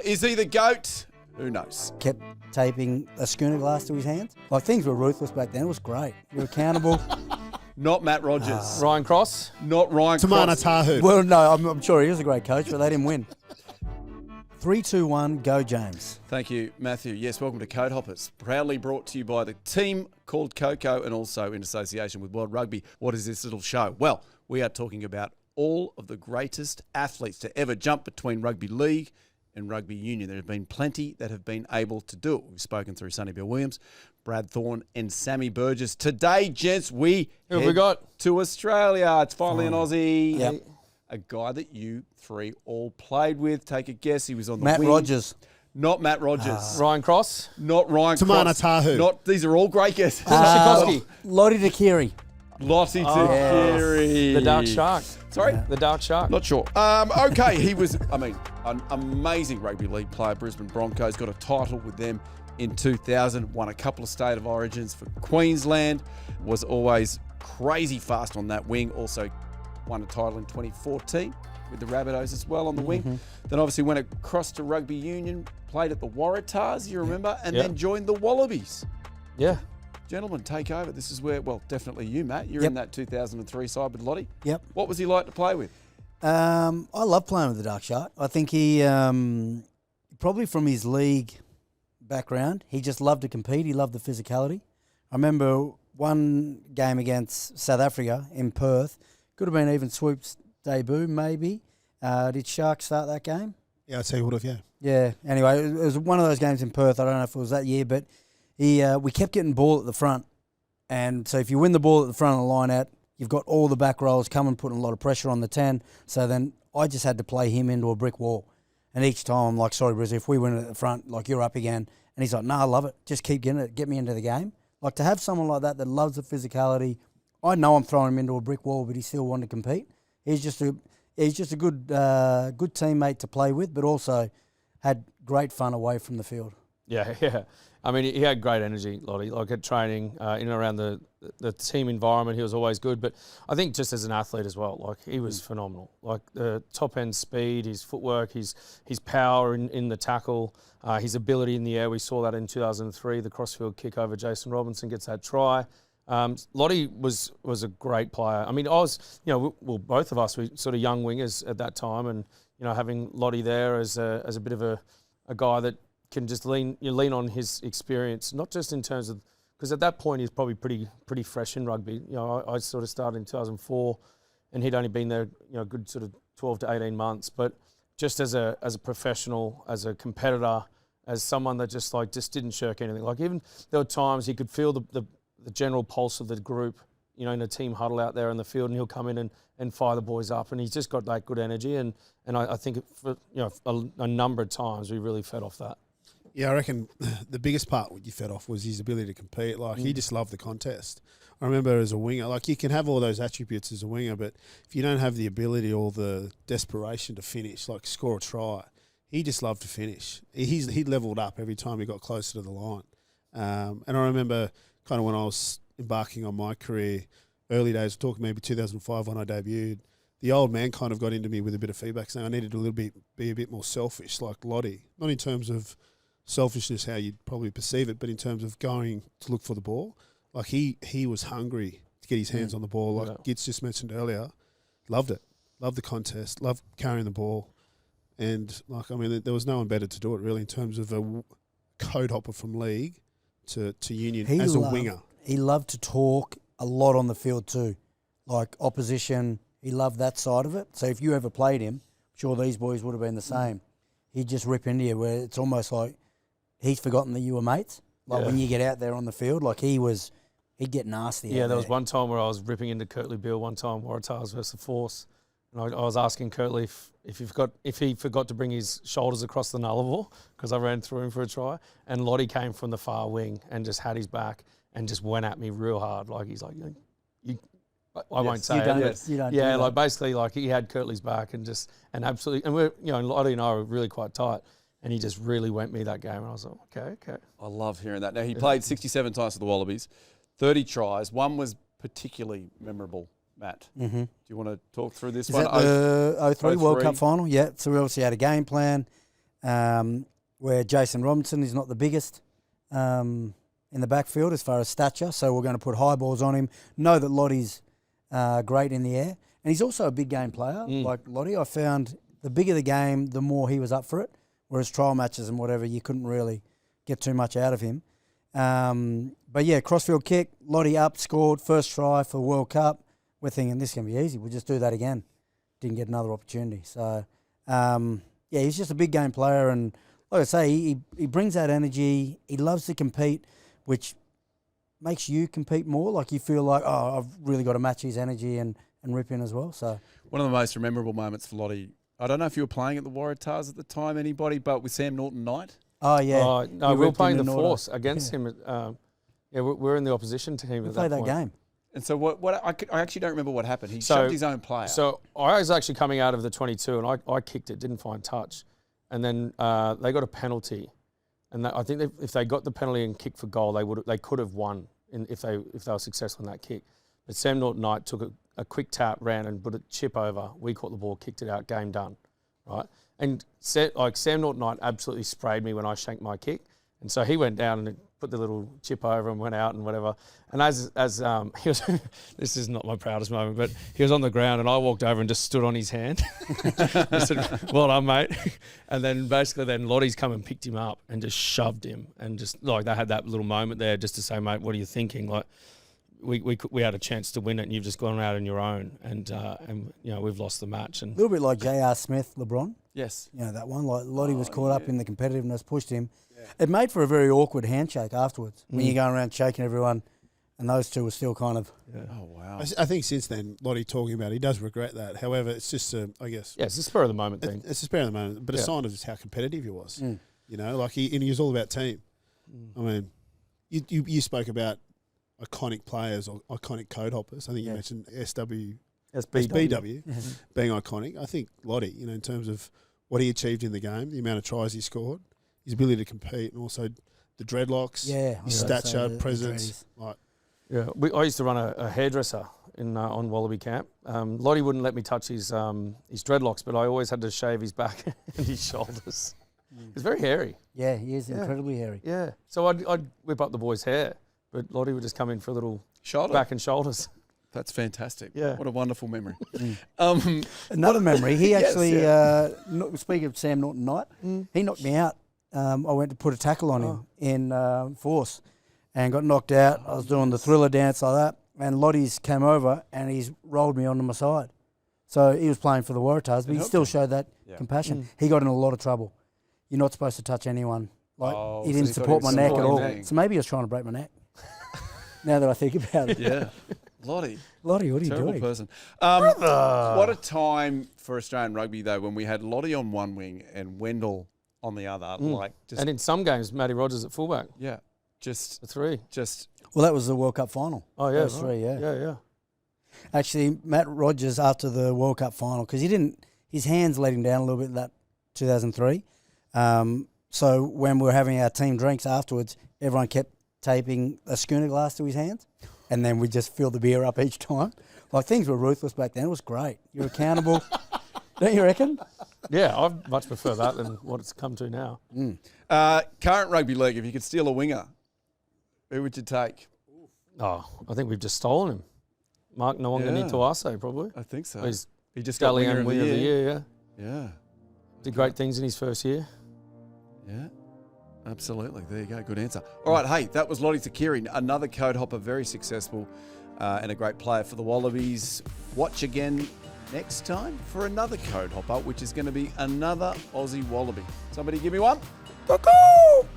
Is he the GOAT? Who knows? Kept taping a schooner glass to his hands. Like, things were ruthless back then. It was great. You're accountable. Not Matt Rogers. Ryan Cross? Not Ryan Tamana Cross. Tahu. Well, no, I'm sure he was a great coach, but they didn't win. 3, 2, 1, go James. Thank you, Matthew. Yes, welcome to Codehoppers. Proudly brought to you by the team called Coco and also in association with World Rugby. What is this little show? Well, we are talking about all of the greatest athletes to ever jump between rugby league and rugby union. There have been plenty that have been able to do it. We've spoken through Sonny Bill Williams, Brad Thorne and Sammy Burgess. Today, gents, we got to Australia. It's finally an Aussie. Yep. A guy that you three all played with. Take a guess. He was on the Matt wing. Rogers. Not Matt Rogers. Ryan Cross? Not Ryan Tamana Cross. Tahu. Not, these are all great guesses. Sikorsky? Lote Tuqiri. Lote Tuqiri. The Dark Shark. Sorry? The Dark Shark. Not sure. Okay, he was, an amazing rugby league player. Brisbane Broncos, got a title with them in 2000, won a couple of State of Origins for Queensland, was always crazy fast on that wing, also won a title in 2014 with the Rabbitohs as well on the wing. Then obviously went across to rugby union, played at the Waratahs, you remember, and then joined the Wallabies. Yeah. Gentlemen, take over. This is where, well, definitely you, Matt. You're in that 2003 side with Lottie. Yep. What was he like to play with? I love playing with the Dark Shark. I think he, probably from his league background, he just loved to compete. He loved the physicality. I remember one game against South Africa in Perth. Could have been even Swoop's debut, maybe. Did Shark start that game? Yeah, I'd say he would have, yeah. Yeah. Anyway, it was one of those games in Perth. I don't know if it was that year, but we kept getting ball at the front. And so if you win the ball at the front of the line out, you've got all the back rows coming, putting a lot of pressure on the 10. So then I just had to play him into a brick wall. And each time I'm like, sorry, Brizzy, if we win it at the front, like, you're up again. And he's like, no, I love it. Just keep getting it. Get me into the game. Like, to have someone like that loves the physicality. I know I'm throwing him into a brick wall, but he still wanted to compete. He's just a good teammate to play with, but also had great fun away from the field. Yeah. I mean, he had great energy, Lottie. Like at training, in and around the team environment, he was always good. But I think just as an athlete as well, like, he was phenomenal. Like the top end speed, his footwork, his power in the tackle, his ability in the air. We saw that in 2003, the crossfield kick over Jason Robinson gets that try. Lottie was a great player. I mean, both of us were sort of young wingers at that time, and having Lottie there as a bit of a guy that can just lean on his experience, not just in terms of, because at that point he's probably pretty fresh in rugby. I sort of started in 2004, and he'd only been there a good sort of 12 to 18 months. But just as a professional, as a competitor, as someone that just didn't shirk anything. Like, even there were times he could feel the general pulse of the group, in a team huddle out there in the field, and he'll come in and fire the boys up, and he's just got that good energy. And I think for a number of times we really fed off that. Yeah, I reckon the biggest part what you fed off was his ability to compete. Like, he just loved the contest. I remember as a winger, like, you can have all those attributes as a winger, but if you don't have the ability or the desperation to finish, like score a try, he just loved to finish. He leveled up every time he got closer to the line. And I remember kind of when I was embarking on my career, early days, talking maybe 2005 when I debuted, the old man kind of got into me with a bit of feedback saying I needed to be a bit more selfish, like Lottie. Not in terms of selfishness, how you'd probably perceive it, but in terms of going to look for the ball. Like, he was hungry to get his hands on the ball. Like Gitz just mentioned earlier, loved it. Loved the contest, loved carrying the ball. And, there was no one better to do it, really, in terms of a Codehopper from league to union as a winger. He loved to talk a lot on the field too, like opposition. He loved that side of it. So if you ever played him, I'm sure these boys would have been the same. He'd just rip into you, where it's almost like he's forgotten that you were mates. Like, when you get out there on the field, like, he'd get nasty. Yeah, there was one time where I was ripping into Kurtley Beale one time, Waratahs versus the Force. And I was asking Kurtley if he forgot to bring his shoulders across the nullarbor, because I ran through him for a try. And Lottie came from the far wing and just had his back and just went at me real hard. Like, he's like, I won't say it. Like, basically, like, he had Kurtley's back and absolutely, and we're, Lottie and I were really quite tight. And he just really went me that game. And I was like, okay. I love hearing that. Now, he played 67 times for the Wallabies, 30 tries. One was particularly memorable, Matt. Do you want to talk through this one? Is that the 03 World Cup final? Yeah. So we obviously had a game plan. where Jason Robinson is not the biggest in the backfield as far as stature, so we're going to put high balls on him. Know that Lotte's great in the air, and he's also a big game player. Like Lote, I found the bigger the game, the more he was up for it, whereas trial matches and whatever, you couldn't really get too much out of him. But yeah, crossfield kick, Lote up, scored, first try for World Cup. We're thinking this is going to be easy. We'll just do that again. Didn't get another opportunity. So, yeah, he's just a big game player. And like I say, he brings that energy. He loves to compete, which makes you compete more. Like you feel like, oh, I've really got to match his energy and rip in as well. So one of the most memorable moments for Lote, I don't know if you were playing at the Waratahs at the time, anybody, but with Sam Norton-Knight. Oh, yeah. No, we were playing the Force against him. Yeah, we're in the opposition to him. We at played that that game. And so I actually don't remember what happened. He shoved his own player. So I was actually coming out of the 22 and I kicked it, didn't find touch. And then they got a penalty. And I think if they got the penalty and kicked for goal, they could have won if they were successful in that kick. But Sam Norton-Knight took a quick tap, ran and put a chip over. We caught the ball, kicked it out, game done. Right? And Sam Norton-Knight absolutely sprayed me when I shanked my kick. And so he went down and put the little chip over and went out and whatever. And as he was, this is not my proudest moment, but he was on the ground and I walked over and just stood on his hand. I said, well done, mate. And then basically Lottie's come and picked him up and just shoved him. And just like they had that little moment there just to say, mate, what are you thinking? Like we had a chance to win it and you've just gone out on your own. And you know, we've lost the match. And a little bit like J.R. Smith, LeBron. Yes. You know, that one. Like Lote was caught up in the competitiveness, pushed him. It made for a very awkward handshake afterwards when you're going around shaking everyone, and those two were still kind of. Yeah. Oh wow! I think since then, Lote talking about it, he does regret that. However, it's just I guess. Yeah, it's a spur of the moment thing. It's a spur of the moment, but a sign of just how competitive he was. You know, like he was all about team. I mean, you spoke about iconic players or iconic Codehoppers. I think you mentioned SBW being iconic. I think Lote, you know, in terms of what he achieved in the game, the amount of tries he scored, his ability to compete, and also the dreadlocks, his stature, presence. I used to run a hairdresser on Wallaby camp. Lote wouldn't let me touch his dreadlocks, but I always had to shave his back and his shoulders. He's very hairy. Yeah, he is incredibly hairy. Yeah, so I'd whip up the boys' hair, but Lote would just come in for a little back and shoulders. That's fantastic. Yeah. What a wonderful memory. Another memory, he actually, speaking of Sam Norton-Knight, he knocked me out. I went to put a tackle on him in Force and got knocked out. I was doing the thriller dance like that, and Lottie's came over and he's rolled me onto my side. So he was playing for the Waratahs, but he still showed that compassion. He got in a lot of trouble. You're not supposed to touch anyone. Like he didn't support my neck at all. So maybe he was trying to break my neck. Now that I think about it. Yeah. Lote, what are you terrible doing? Person. What a time for Australian rugby though when we had Lote on one wing and Wendell on the other. And in some games, Matty Rogers at fullback. Yeah, just the three. Well, that was the World Cup final. Oh yeah, those three. Yeah. Actually, Matt Rogers after the World Cup final because his hands let him down a little bit in that 2003. So when we were having our team drinks afterwards, everyone kept taping a schooner glass to his hands, and then we just filled the beer up each time. Like things were ruthless back then. It was great. You're accountable, don't you reckon? Yeah, I much prefer that than what it's come to now. Current rugby league, if you could steal a winger, who would you take? Oh, I think we've just stolen him. Mark Nwangani Tuase, probably. I think so. He just got winner of the year. Yeah. Did great things in his first year. Yeah. Absolutely. There you go. Good answer. All right. Hey, that was Lote Tuqiri, another Codehopper, very successful and a great player for the Wallabies. Watch again next time for another Codehopper, which is going to be another Aussie Wallaby. Somebody give me one. Cuckoo!